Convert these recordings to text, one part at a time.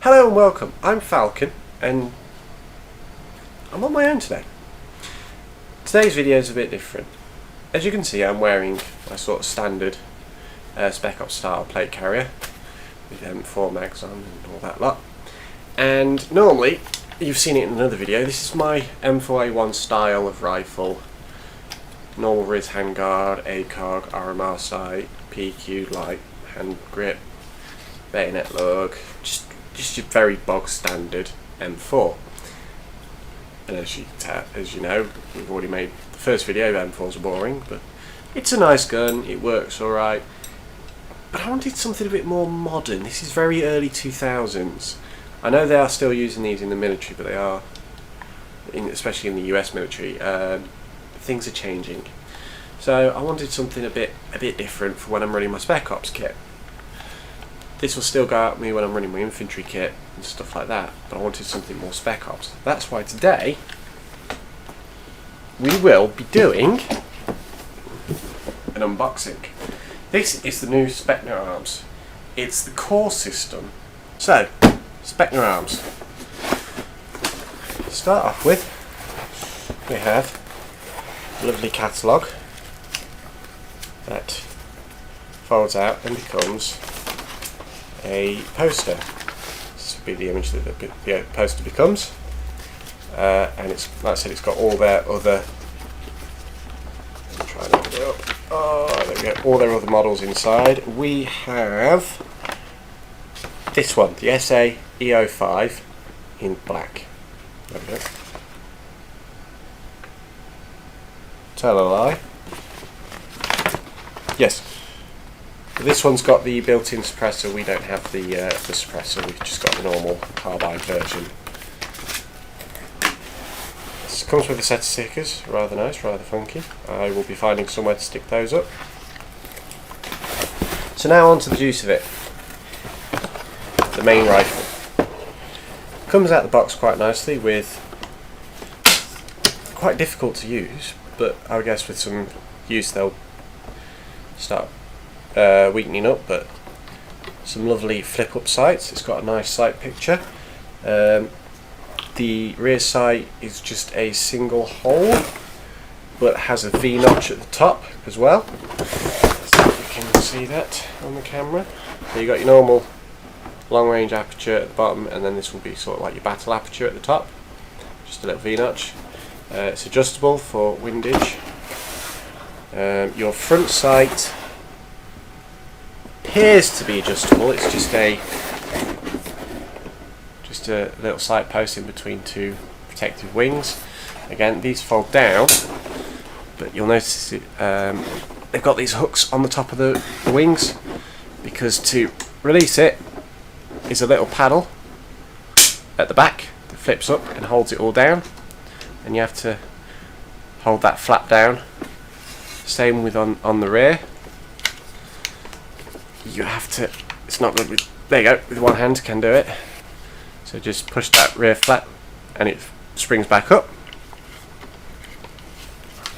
Hello and welcome, I'm Falcon and I'm on my own today. Today's video is a bit different. As you can see, I'm wearing my sort of standard Spec Ops style plate carrier with M4 mags on and all that lot. And normally, you've seen it in another video, this is my M4A1 style of rifle. Normal Riz handguard, ACOG, RMR sight, PQ light, hand grip, bayonet lug, just your very bog standard M4. And as you know, we've already made the first video, M4s are boring, but it's a nice gun, it works alright. But I wanted something a bit more modern. This is very early 2000s. I know they are still using these in the military, but they are, especially in the US military, things are changing. So I wanted something a bit different for when I'm running my Spec Ops kit. This will still go out me when I'm running my infantry kit and stuff like that, but I wanted something more Spec Ops. That's why today we will be doing an unboxing. This is the new Specna Arms. It's the core system. So, Specna Arms. To start off with, we have a lovely catalogue that folds out and becomes a poster. This will be the image that the poster becomes, and it's, like I said, it's got all their other. Try and open it up. Oh, there we go. All their other models inside. We have this one, the SA-E05 in black. There we go. Tell a lie. Yes. This one's got the built-in suppressor. We don't have the suppressor. We've just got the normal carbine version. This comes with a set of stickers. Rather nice, rather funky. I will be finding somewhere to stick those up. So now on to the juice of it. The main rifle. Comes out the box quite nicely with, quite difficult to use, but I guess with some use they'll start weakening up, but some lovely flip up sights. It's got a nice sight picture. The rear sight is just a single hole, but has a V notch at the top as well. So you can see that on the camera. So you got your normal long range aperture at the bottom, and then this will be sort of like your battle aperture at the top. Just a little V notch. It's adjustable for windage. Your front sight appears to be adjustable. It's just a little sight post in between two protective wings. Again, these fold down, but you'll notice it, they've got these hooks on the top of the wings, because to release it is a little paddle at the back that flips up and holds it all down, and you have to hold that flap down. Same with on the rear. You have to, it's not good with, there you go, with one hand can do it. So just push that rear flap and it springs back up.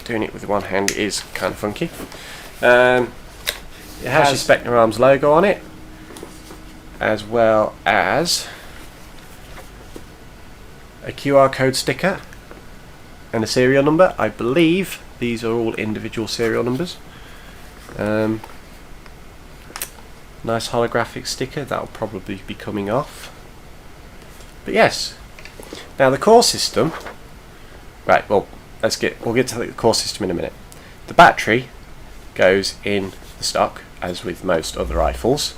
Doing it with one hand is kind of funky. It has your Specna Arms logo on it, as well as a QR code sticker and a serial number. I believe these are all individual serial numbers. Nice holographic sticker, that'll probably be coming off. But yes, now the core system. Right, well, we'll get to the core system in a minute. The battery goes in the stock, as with most other rifles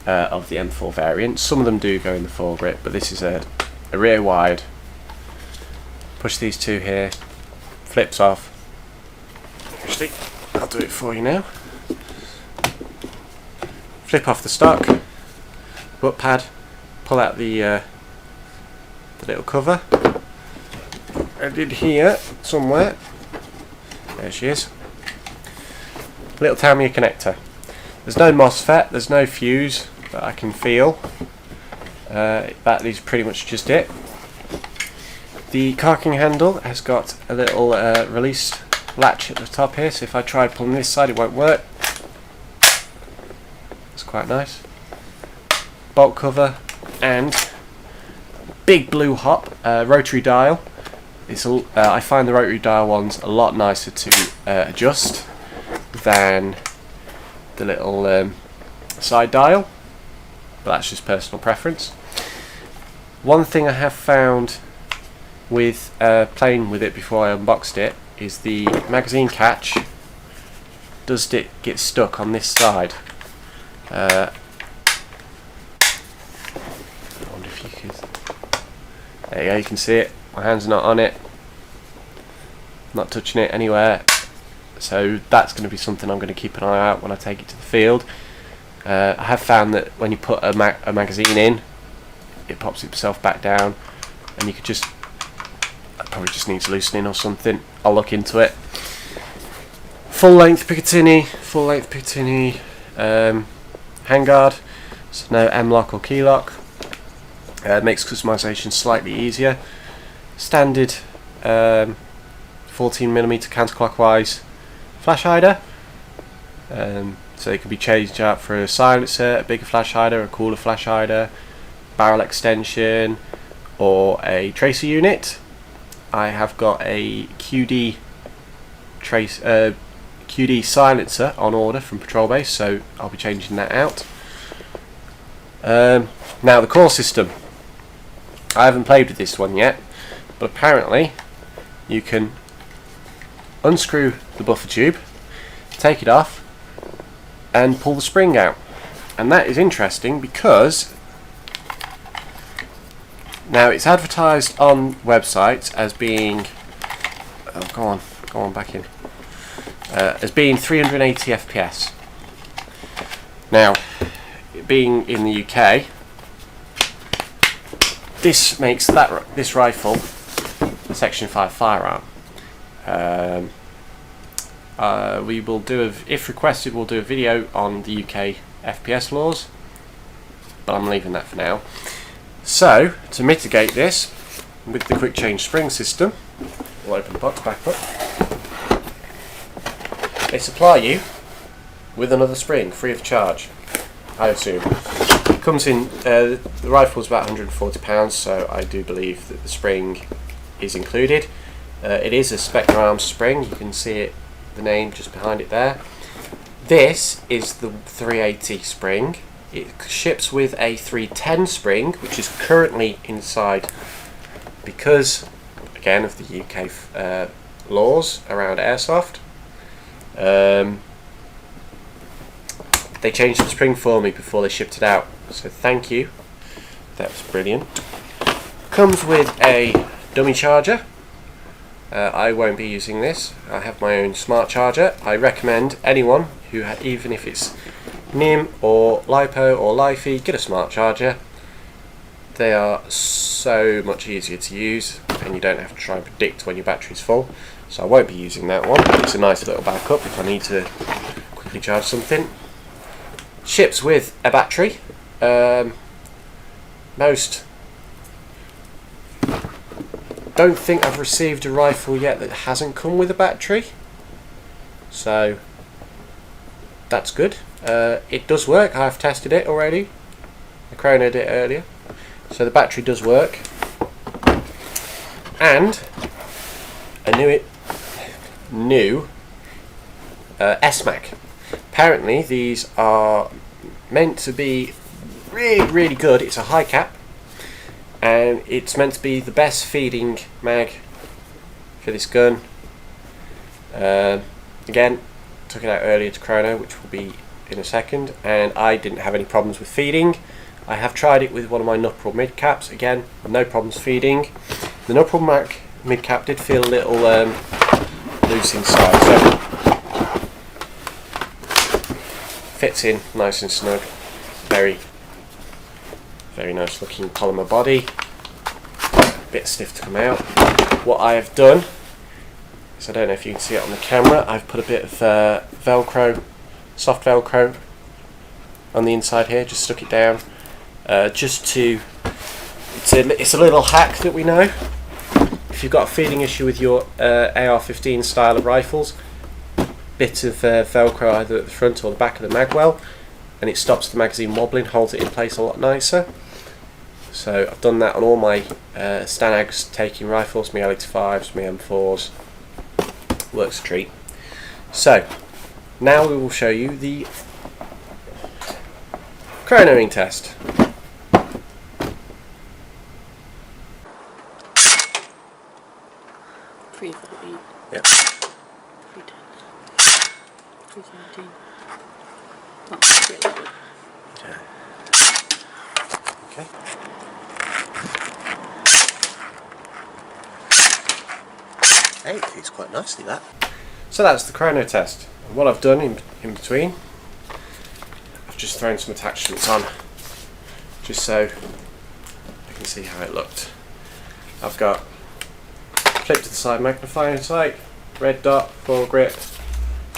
of the M4 variant. Some of them do go in the foregrip, but this is a rear wide. Push these two here, flips off. Actually, I'll do it for you now. Flip off the stock, butt pad, pull out the little cover. I did here somewhere. There she is. Little Tamiya connector. There's no MOSFET, there's no fuse that I can feel. That is pretty much just it. The cocking handle has got a little release latch at the top here, so if I try pulling this side it won't work. It's quite nice. Bolt cover and big blue hop rotary dial. I find the rotary dial ones a lot nicer to adjust than the little side dial, but that's just personal preference. One thing I have found with playing with it before I unboxed it is the magazine catch does get stuck on this side. I wonder if you could. There you go, you can see it. My hands are not on it, not touching it anywhere, so that's going to be something I'm going to keep an eye out when I take it to the field. I have found that when you put a magazine in, it pops itself back down, and you could just, it probably just needs loosening or something. I'll look into it. Full length Picatinny handguard, so no M-lock or key lock. Makes customization slightly easier. Standard 14mm counterclockwise flash hider, so it can be changed out for a silencer, a bigger flash hider, a cooler flash hider, barrel extension, or a tracer unit. I have got a QD silencer on order from Patrol Base, so I'll be changing that out. Now the core system, I haven't played with this one yet, but apparently you can unscrew the buffer tube, take it off and pull the spring out, and that is interesting because now it's advertised on websites as being go on back in, as being 380 FPS. Now, being in the UK, this makes this rifle a Section 5 firearm. We will do, if requested, we'll do a video on the UK FPS laws, but I'm leaving that for now. So, to mitigate this, with the quick change spring system, we'll open the box back up. They supply you with another spring, free of charge, I assume. It comes in, the rifle's about £140, so I do believe that the spring is included. It is a Specna Arms spring, you can see it, the name just behind it there. This is the 380 spring. It ships with a 310 spring, which is currently inside because, again, of the UK laws around airsoft. They changed the spring for me before they shipped it out, so thank you. That was brilliant. Comes with a dummy charger. I won't be using this. I have my own smart charger. I recommend anyone who, even if it's NIM or LiPo or LiFi, get a smart charger. They are so much easier to use, and you don't have to try and predict when your battery's full. So I won't be using that one. It's a nice little backup if I need to quickly charge something. Ships with a battery. Don't think I've received a rifle yet that hasn't come with a battery, so that's good. It does work. I've tested it already. I chronoed it earlier, so the battery does work. And a new SMAC. Apparently these are meant to be really good. It's a high cap, and it's meant to be the best feeding mag for this gun. Again, took it out earlier to Chrono, which will be in a second, and I didn't have any problems with feeding. I have tried it with one of my Nupril mid caps. Again, no problems feeding. The Nupril mid cap did feel a little loose inside, so fits in nice and snug. Very nice looking polymer body. Bit stiff to come out. What I have done is, I don't know if you can see it on the camera, I've put a bit of Velcro, soft Velcro on the inside here, just stuck it down, just to, it's a little hack that we know. if you've got a feeding issue with your AR-15 style of rifles, bit of velcro either at the front or the back of the magwell, and it stops the magazine wobbling, holds it in place a lot nicer. So I've done that on all my Stanags taking rifles, my L85s, my M4s. Works a treat. So now we will show you the chronoing test. Yep. 310. 317. That's really good. Okay. Hey, it feels quite nicely, that. So that's the chrono test. And what I've done in between, I've just thrown some attachments on, just so you can see how it looked. I've got flip to the side magnifying sight, red dot, foregrip,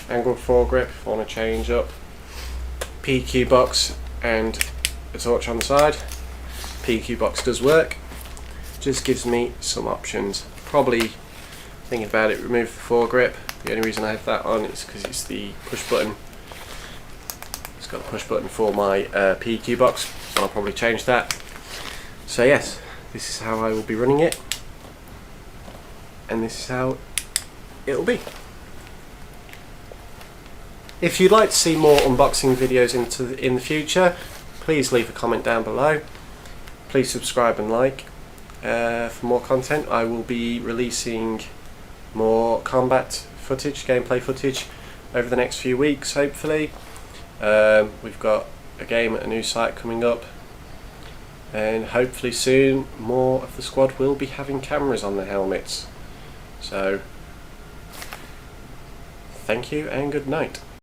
angled foregrip if I want to change up, PQ box and a torch on the side. PQ box does work, just gives me some options. Probably thinking about it, remove the foregrip. The only reason I have that on is because it's the push button. It's got the push button for my PQ box, and I'll probably change that. So yes, this is how I will be running it, and this is how it will be. If you'd like to see more unboxing videos in the future, please leave a comment down below. Please subscribe and like for more content. I will be releasing more combat footage, gameplay footage over the next few weeks, hopefully. We've got a game at a new site coming up, and hopefully soon more of the squad will be having cameras on their helmets. So thank you and good night.